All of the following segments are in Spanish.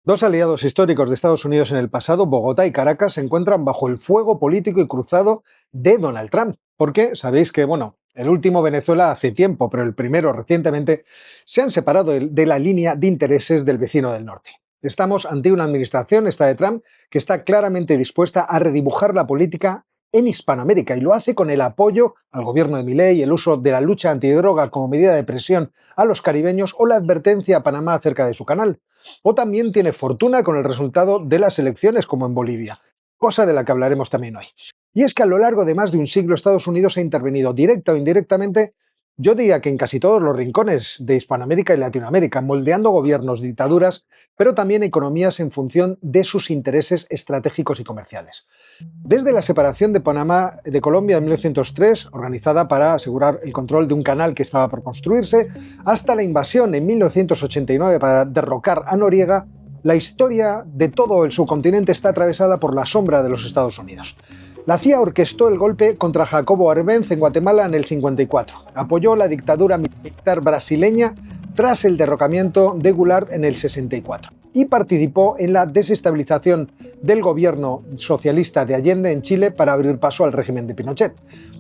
Dos aliados históricos de Estados Unidos en el pasado, Bogotá y Caracas, se encuentran bajo el fuego político y cruzado de Donald Trump. Porque sabéis que, el último Venezuela hace tiempo, pero el primero recientemente, se han separado de la línea de intereses del vecino del norte. Estamos ante una administración, esta de Trump, que está claramente dispuesta a redibujar la política en Hispanoamérica y lo hace con el apoyo al gobierno de Milei, el uso de la lucha antidroga como medida de presión a los caribeños o la advertencia a Panamá acerca de su canal. O también tiene fortuna con el resultado de las elecciones, como en Bolivia, cosa de la que hablaremos también hoy. Y es que a lo largo de más de un siglo Estados Unidos ha intervenido directa o indirectamente, yo diría que en casi todos los rincones de Hispanoamérica y Latinoamérica, moldeando gobiernos, dictaduras, pero también economías en función de sus intereses estratégicos y comerciales. Desde la separación de Panamá de Colombia en 1903, organizada para asegurar el control de un canal que estaba por construirse, hasta la invasión en 1989 para derrocar a Noriega, la historia de todo el subcontinente está atravesada por la sombra de los Estados Unidos. La CIA orquestó el golpe contra Jacobo Arbenz en Guatemala en el 54. Apoyó la dictadura militar brasileña tras el derrocamiento de Goulart en el 64 y participó en la desestabilización del gobierno socialista de Allende en Chile para abrir paso al régimen de Pinochet.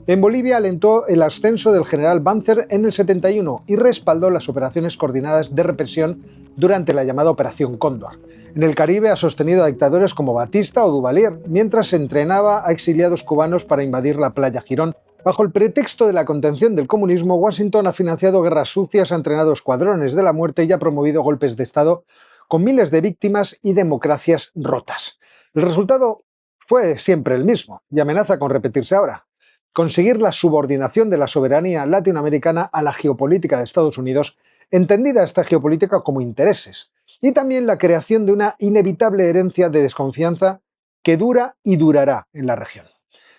En Bolivia alentó el ascenso del general Banzer en el 71 y respaldó las operaciones coordinadas de represión durante la llamada Operación Cóndor. En el Caribe ha sostenido a dictadores como Batista o Duvalier, mientras entrenaba a exiliados cubanos para invadir la playa Girón. Bajo el pretexto de la contención del comunismo, Washington ha financiado guerras sucias, ha entrenado escuadrones de la muerte y ha promovido golpes de Estado con miles de víctimas y democracias rotas. El resultado fue siempre el mismo y amenaza con repetirse ahora: conseguir la subordinación de la soberanía latinoamericana a la geopolítica de Estados Unidos, entendida esta geopolítica como intereses, y también la creación de una inevitable herencia de desconfianza que dura y durará en la región.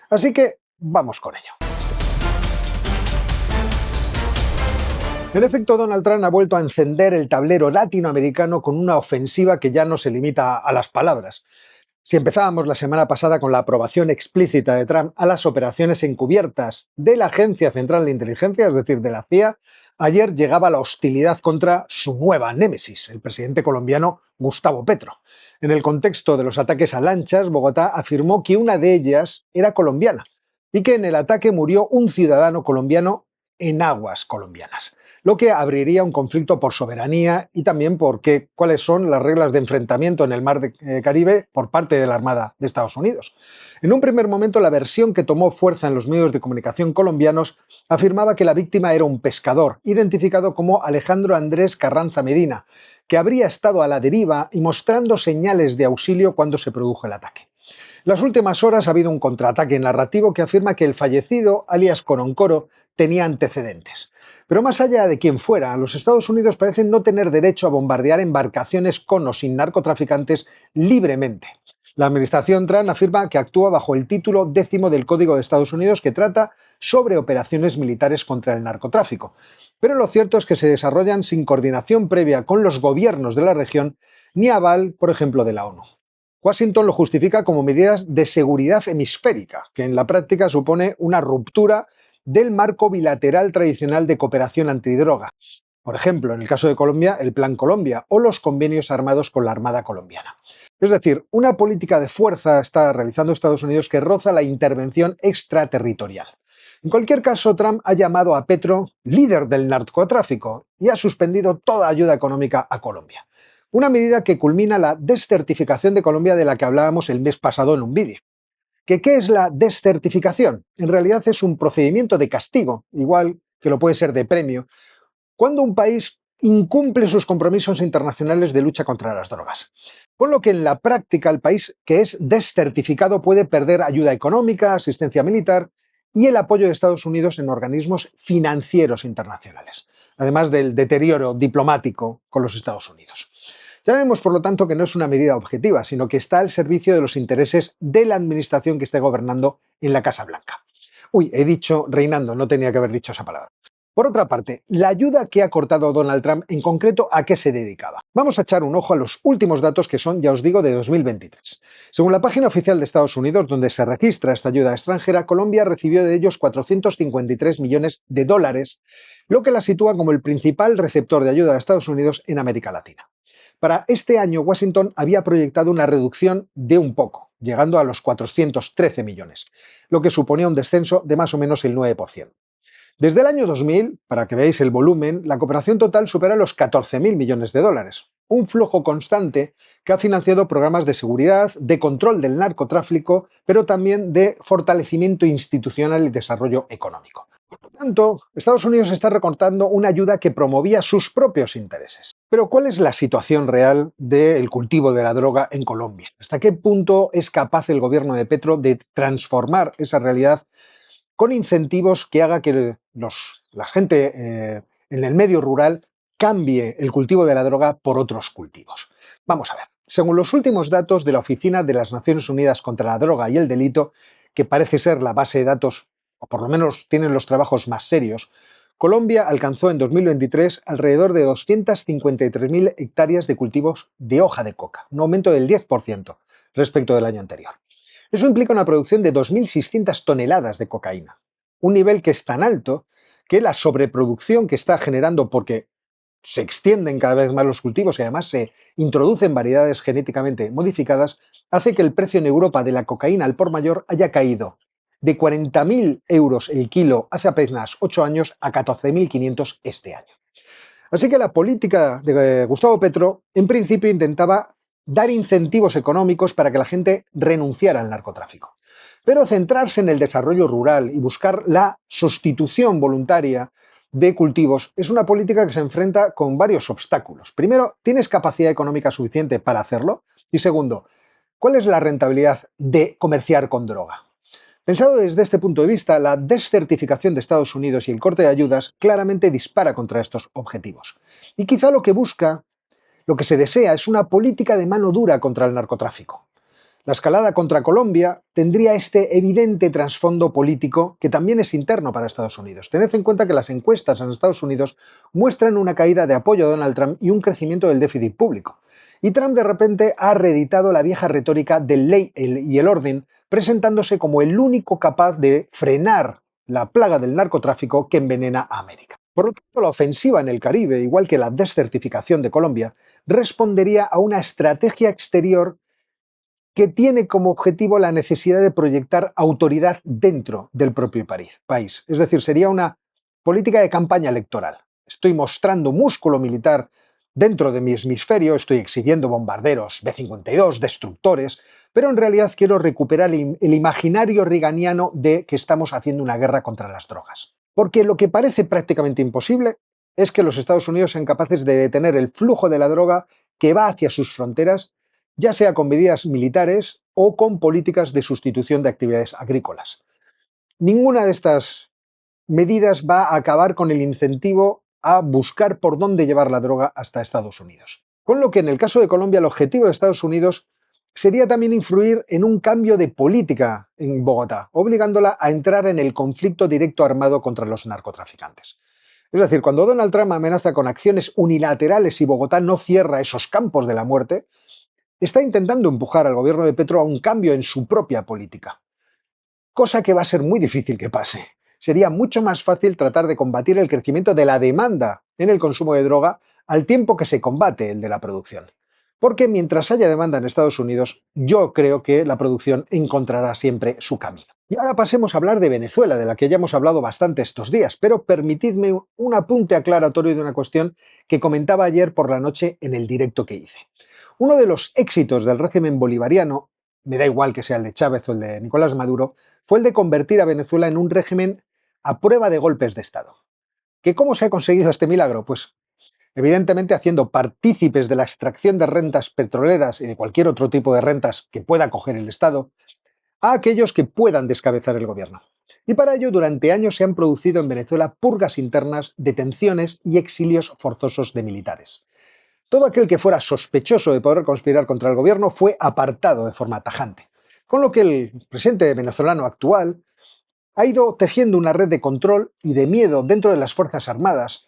Así que vamos con ello. En efecto, Donald Trump ha vuelto a encender el tablero latinoamericano con una ofensiva que ya no se limita a las palabras. Si empezábamos la semana pasada con la aprobación explícita de Trump a las operaciones encubiertas de la Agencia Central de Inteligencia, es decir, de la CIA, ayer llegaba la hostilidad contra su nueva némesis, el presidente colombiano Gustavo Petro. En el contexto de los ataques a lanchas, Bogotá afirmó que una de ellas era colombiana y que en el ataque murió un ciudadano colombiano en aguas colombianas, lo que abriría un conflicto por soberanía y también porque cuáles son las reglas de enfrentamiento en el mar Caribe por parte de la Armada de Estados Unidos. En un primer momento, la versión que tomó fuerza en los medios de comunicación colombianos afirmaba que la víctima era un pescador, identificado como Alejandro Andrés Carranza Medina, que habría estado a la deriva y mostrando señales de auxilio cuando se produjo el ataque. En las últimas horas ha habido un contraataque narrativo que afirma que el fallecido, alias Coroncoro, tenía antecedentes. Pero más allá de quién fuera, los Estados Unidos parecen no tener derecho a bombardear embarcaciones con o sin narcotraficantes libremente. La administración Trump afirma que actúa bajo el título 10 del Código de Estados Unidos, que trata sobre operaciones militares contra el narcotráfico. Pero lo cierto es que se desarrollan sin coordinación previa con los gobiernos de la región ni aval, por ejemplo, de la ONU. Washington lo justifica como medidas de seguridad hemisférica, que en la práctica supone una ruptura del marco bilateral tradicional de cooperación antidroga. Por ejemplo, en el caso de Colombia, el Plan Colombia o los convenios armados con la Armada colombiana. Es decir, una política de fuerza está realizando Estados Unidos que roza la intervención extraterritorial. En cualquier caso, Trump ha llamado a Petro líder del narcotráfico y ha suspendido toda ayuda económica a Colombia. Una medida que culmina la descertificación de Colombia de la que hablábamos el mes pasado en un vídeo. ¿Qué es la descertificación? En realidad es un procedimiento de castigo, igual que lo puede ser de premio, cuando un país incumple sus compromisos internacionales de lucha contra las drogas. Con lo que en la práctica el país que es descertificado puede perder ayuda económica, asistencia militar y el apoyo de Estados Unidos en organismos financieros internacionales, además del deterioro diplomático con los Estados Unidos. Ya vemos, por lo tanto, que no es una medida objetiva, sino que está al servicio de los intereses de la administración que esté gobernando en la Casa Blanca. Uy, he dicho reinando, no tenía que haber dicho esa palabra. Por otra parte, la ayuda que ha cortado Donald Trump, en concreto, ¿a qué se dedicaba? Vamos a echar un ojo a los últimos datos que son, ya os digo, de 2023. Según la página oficial de Estados Unidos, donde se registra esta ayuda extranjera, Colombia recibió de ellos 453 millones de dólares, lo que la sitúa como el principal receptor de ayuda de Estados Unidos en América Latina. Para este año, Washington había proyectado una reducción de un poco, llegando a los 413 millones, lo que suponía un descenso de más o menos el 9%. Desde el año 2000, para que veáis el volumen, la cooperación total supera los 14.000 millones de dólares, un flujo constante que ha financiado programas de seguridad, de control del narcotráfico, pero también de fortalecimiento institucional y desarrollo económico. Por tanto, Estados Unidos está recortando una ayuda que promovía sus propios intereses. Pero ¿cuál es la situación real del cultivo de la droga en Colombia? ¿Hasta qué punto es capaz el gobierno de Petro de transformar esa realidad con incentivos que haga que la gente en el medio rural cambie el cultivo de la droga por otros cultivos? Vamos a ver. Según los últimos datos de la Oficina de las Naciones Unidas contra la Droga y el Delito, que parece ser la base de datos, o por lo menos tienen los trabajos más serios, Colombia alcanzó en 2023 alrededor de 253.000 hectáreas de cultivos de hoja de coca, un aumento del 10% respecto del año anterior. Eso implica una producción de 2.600 toneladas de cocaína, un nivel que es tan alto que la sobreproducción que está generando, porque se extienden cada vez más los cultivos y además se introducen variedades genéticamente modificadas, hace que el precio en Europa de la cocaína al por mayor haya caído de 40.000 euros el kilo hace apenas 8 años a 14.500 este año. Así que la política de Gustavo Petro, en principio, intentaba dar incentivos económicos para que la gente renunciara al narcotráfico. Pero centrarse en el desarrollo rural y buscar la sustitución voluntaria de cultivos es una política que se enfrenta con varios obstáculos. Primero, ¿tienes capacidad económica suficiente para hacerlo? Y segundo, ¿cuál es la rentabilidad de comerciar con droga? Pensado desde este punto de vista, la descertificación de Estados Unidos y el corte de ayudas claramente dispara contra estos objetivos. Y quizá lo que se desea es una política de mano dura contra el narcotráfico. La escalada contra Colombia tendría este evidente trasfondo político que también es interno para Estados Unidos. Tened en cuenta que las encuestas en Estados Unidos muestran una caída de apoyo a Donald Trump y un crecimiento del déficit público. Y Trump de repente ha reeditado la vieja retórica del ley y el orden, presentándose como el único capaz de frenar la plaga del narcotráfico que envenena a América. Por lo tanto, la ofensiva en el Caribe, igual que la descertificación de Colombia, respondería a una estrategia exterior que tiene como objetivo la necesidad de proyectar autoridad dentro del propio país. Es decir, sería una política de campaña electoral. Estoy mostrando músculo militar dentro de mi hemisferio, estoy exhibiendo bombarderos B-52, destructores, pero en realidad quiero recuperar el imaginario reaganiano de que estamos haciendo una guerra contra las drogas. Porque lo que parece prácticamente imposible es que los Estados Unidos sean capaces de detener el flujo de la droga que va hacia sus fronteras, ya sea con medidas militares o con políticas de sustitución de actividades agrícolas. Ninguna de estas medidas va a acabar con el incentivo a buscar por dónde llevar la droga hasta Estados Unidos. Con lo que en el caso de Colombia el objetivo de Estados Unidos sería también influir en un cambio de política en Bogotá, obligándola a entrar en el conflicto directo armado contra los narcotraficantes. Es decir, cuando Donald Trump amenaza con acciones unilaterales y Bogotá no cierra esos campos de la muerte, está intentando empujar al gobierno de Petro a un cambio en su propia política, cosa que va a ser muy difícil que pase. Sería mucho más fácil tratar de combatir el crecimiento de la demanda en el consumo de droga al tiempo que se combate el de la producción. Porque mientras haya demanda en Estados Unidos, yo creo que la producción encontrará siempre su camino. Y ahora pasemos a hablar de Venezuela, de la que ya hemos hablado bastante estos días, pero permitidme un apunte aclaratorio de una cuestión que comentaba ayer por la noche en el directo que hice. Uno de los éxitos del régimen bolivariano, me da igual que sea el de Chávez o el de Nicolás Maduro, fue el de convertir a Venezuela en un régimen a prueba de golpes de Estado. ¿Que cómo se ha conseguido este milagro? Pues evidentemente haciendo partícipes de la extracción de rentas petroleras y de cualquier otro tipo de rentas que pueda coger el Estado a aquellos que puedan descabezar el gobierno. Y para ello, durante años se han producido en Venezuela purgas internas, detenciones y exilios forzosos de militares. Todo aquel que fuera sospechoso de poder conspirar contra el gobierno fue apartado de forma tajante. Con lo que el presidente venezolano actual ha ido tejiendo una red de control y de miedo dentro de las Fuerzas Armadas,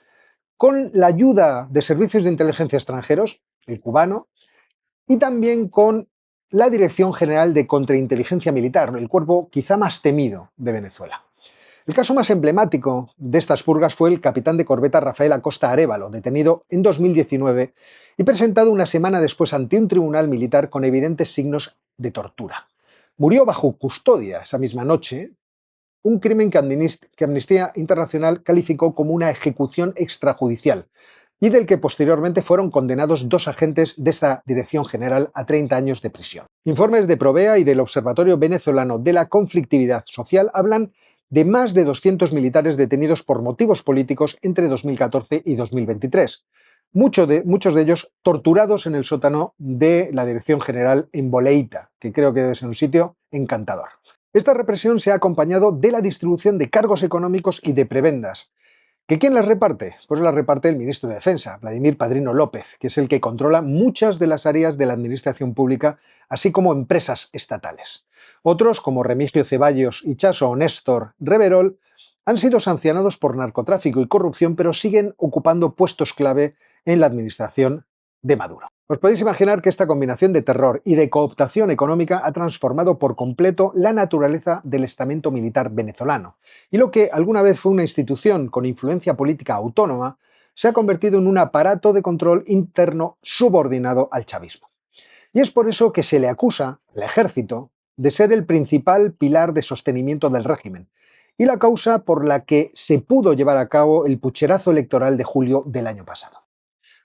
con la ayuda de servicios de inteligencia extranjeros, el cubano, y también con la Dirección General de Contrainteligencia Militar, el cuerpo quizá más temido de Venezuela. El caso más emblemático de estas purgas fue el capitán de corbeta Rafael Acosta Arévalo, detenido en 2019 y presentado una semana después ante un tribunal militar con evidentes signos de tortura. Murió bajo custodia esa misma noche, un crimen que Amnistía Internacional calificó como una ejecución extrajudicial y del que posteriormente fueron condenados dos agentes de esta Dirección General a 30 años de prisión. Informes de Provea y del Observatorio Venezolano de la Conflictividad Social hablan de más de 200 militares detenidos por motivos políticos entre 2014 y 2023. Muchos de ellos torturados en el sótano de la Dirección General en Boleita, que creo que debe ser un sitio encantador. Esta represión se ha acompañado de la distribución de cargos económicos y de prebendas. ¿Que quién las reparte? Pues las reparte el ministro de Defensa, Vladimir Padrino López, que es el que controla muchas de las áreas de la administración pública, así como empresas estatales. Otros, como Remigio Ceballos y Chaso Néstor Reverol, han sido sancionados por narcotráfico y corrupción, pero siguen ocupando puestos clave en la administración de Maduro. Os podéis imaginar que esta combinación de terror y de cooptación económica ha transformado por completo la naturaleza del estamento militar venezolano, y lo que alguna vez fue una institución con influencia política autónoma se ha convertido en un aparato de control interno subordinado al chavismo. Y es por eso que se le acusa al ejército de ser el principal pilar de sostenimiento del régimen y la causa por la que se pudo llevar a cabo el pucherazo electoral de julio del año pasado.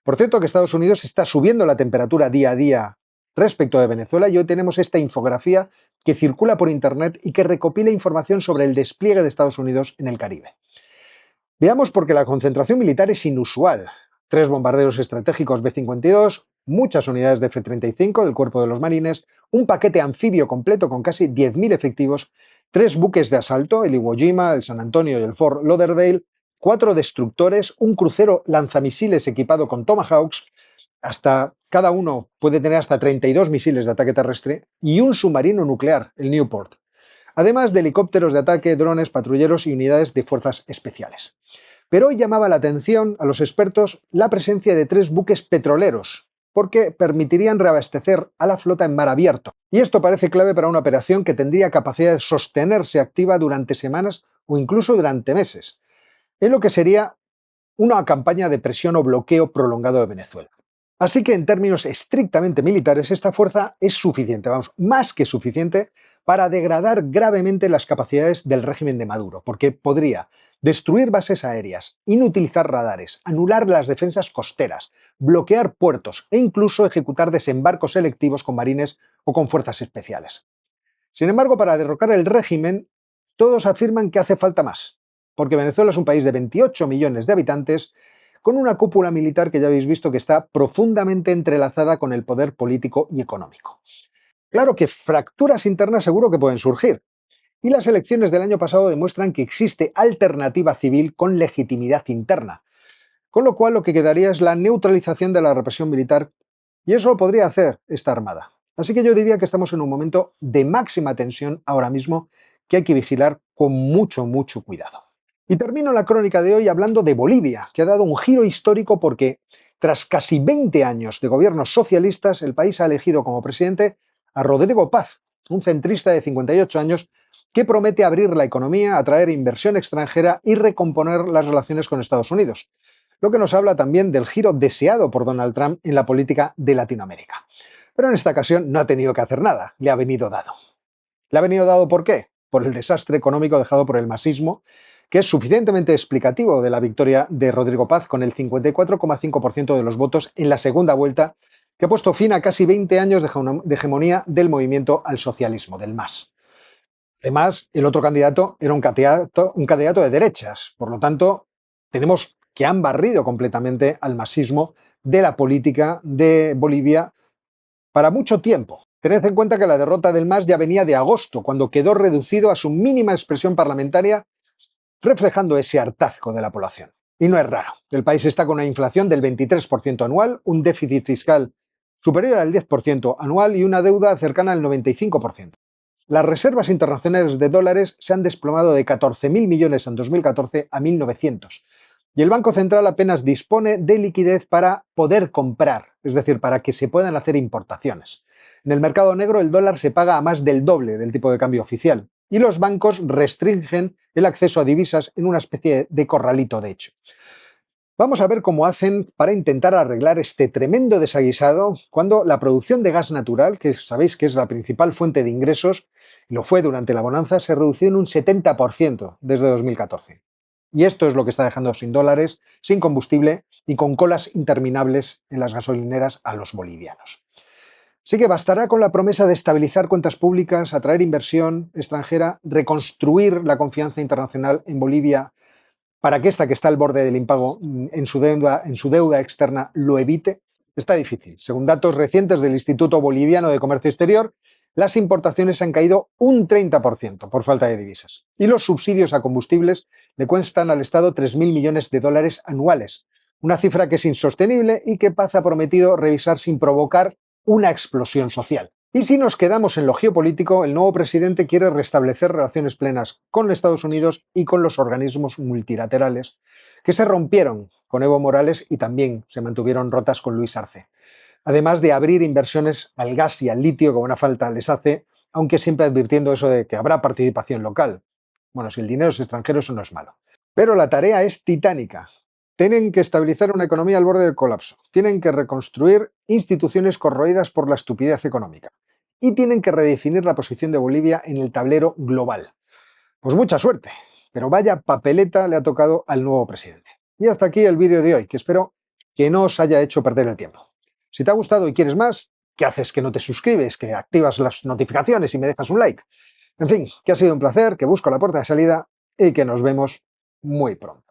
Por cierto, que Estados Unidos está subiendo la temperatura día a día respecto de Venezuela y hoy tenemos esta infografía que circula por Internet y que recopila información sobre el despliegue de Estados Unidos en el Caribe. Veamos por qué la concentración militar es inusual. 3 bombarderos estratégicos B-52, muchas unidades de F-35 del Cuerpo de los Marines, un paquete anfibio completo con casi 10.000 efectivos, 3 buques de asalto, el Iwo Jima, el San Antonio y el Fort Lauderdale, 4 destructores, un crucero lanzamisiles equipado con Tomahawks, hasta cada uno puede tener hasta 32 misiles de ataque terrestre, y un submarino nuclear, el Newport. Además de helicópteros de ataque, drones, patrulleros y unidades de fuerzas especiales. Pero hoy llamaba la atención a los expertos la presencia de 3 buques petroleros, porque permitirían reabastecer a la flota en mar abierto. Y esto parece clave para una operación que tendría capacidad de sostenerse activa durante semanas o incluso durante meses, en lo que sería una campaña de presión o bloqueo prolongado de Venezuela. Así que en términos estrictamente militares, esta fuerza es suficiente, vamos, más que suficiente para degradar gravemente las capacidades del régimen de Maduro, porque podría destruir bases aéreas, inutilizar radares, anular las defensas costeras, bloquear puertos e incluso ejecutar desembarcos selectivos con marines o con fuerzas especiales. Sin embargo, para derrocar el régimen, todos afirman que hace falta más, porque Venezuela es un país de 28 millones de habitantes con una cúpula militar que ya habéis visto que está profundamente entrelazada con el poder político y económico. Claro que fracturas internas seguro que pueden surgir, y las elecciones del año pasado demuestran que existe alternativa civil con legitimidad interna, con lo cual lo que quedaría es la neutralización de la represión militar, y eso lo podría hacer esta armada. Así que yo diría que estamos en un momento de máxima tensión ahora mismo que hay que vigilar con mucho, mucho cuidado. Y termino la crónica de hoy hablando de Bolivia, que ha dado un giro histórico porque tras casi 20 años de gobiernos socialistas, el país ha elegido como presidente a Rodrigo Paz, un centrista de 58 años que promete abrir la economía, atraer inversión extranjera y recomponer las relaciones con Estados Unidos, lo que nos habla también del giro deseado por Donald Trump en la política de Latinoamérica. Pero en esta ocasión no ha tenido que hacer nada, le ha venido dado. ¿Le ha venido dado por qué? Por el desastre económico dejado por el masismo, que es suficientemente explicativo de la victoria de Rodrigo Paz con el 54,5% de los votos en la segunda vuelta, que ha puesto fin a casi 20 años de hegemonía del movimiento al socialismo, del MAS. Además, el otro candidato era un candidato de derechas, por lo tanto, tenemos que han barrido completamente al masismo de la política de Bolivia para mucho tiempo. Tened en cuenta que la derrota del MAS ya venía de agosto, cuando quedó reducido a su mínima expresión parlamentaria, reflejando ese hartazgo de la población. Y no es raro. El país está con una inflación del 23% anual, un déficit fiscal superior al 10% anual y una deuda cercana al 95%. Las reservas internacionales de dólares se han desplomado de 14.000 millones en 2014 a 1.900. Y el Banco Central apenas dispone de liquidez para poder comprar, es decir, para que se puedan hacer importaciones. En el mercado negro el dólar se paga a más del doble del tipo de cambio oficial. y los bancos restringen el acceso a divisas en una especie de corralito de hecho. Vamos a ver cómo hacen para intentar arreglar este tremendo desaguisado cuando la producción de gas natural, que sabéis que es la principal fuente de ingresos, lo fue durante la bonanza, se redució en un 70% desde 2014. Y esto es lo que está dejando sin dólares, sin combustible y con colas interminables en las gasolineras a los bolivianos. Sí que bastará con la promesa de estabilizar cuentas públicas, atraer inversión extranjera, reconstruir la confianza internacional en Bolivia para que esta que está al borde del impago en su deuda externa lo evite. Está difícil. Según datos recientes del Instituto Boliviano de Comercio Exterior, las importaciones han caído un 30% por falta de divisas. Y los subsidios a combustibles le cuestan al Estado 3.000 millones de dólares anuales, una cifra que es insostenible y que Paz ha prometido revisar sin provocar una explosión social. Y si nos quedamos en lo geopolítico, el nuevo presidente quiere restablecer relaciones plenas con Estados Unidos y con los organismos multilaterales que se rompieron con Evo Morales y también se mantuvieron rotas con Luis Arce. Además de abrir inversiones al gas y al litio, que buena falta les hace, aunque siempre advirtiendo eso de que habrá participación local. Bueno, si el dinero es extranjero, eso no es malo. Pero la tarea es titánica. Tienen que estabilizar una economía al borde del colapso. Tienen que reconstruir instituciones corroídas por la estupidez económica. Y tienen que redefinir la posición de Bolivia en el tablero global. Pues mucha suerte, pero vaya papeleta le ha tocado al nuevo presidente. Y hasta aquí el vídeo de hoy, que espero que no os haya hecho perder el tiempo. Si te ha gustado y quieres más, ¿qué haces que no te suscribes, que activas las notificaciones y me dejas un like? En fin, que ha sido un placer, que busco la puerta de salida y que nos vemos muy pronto.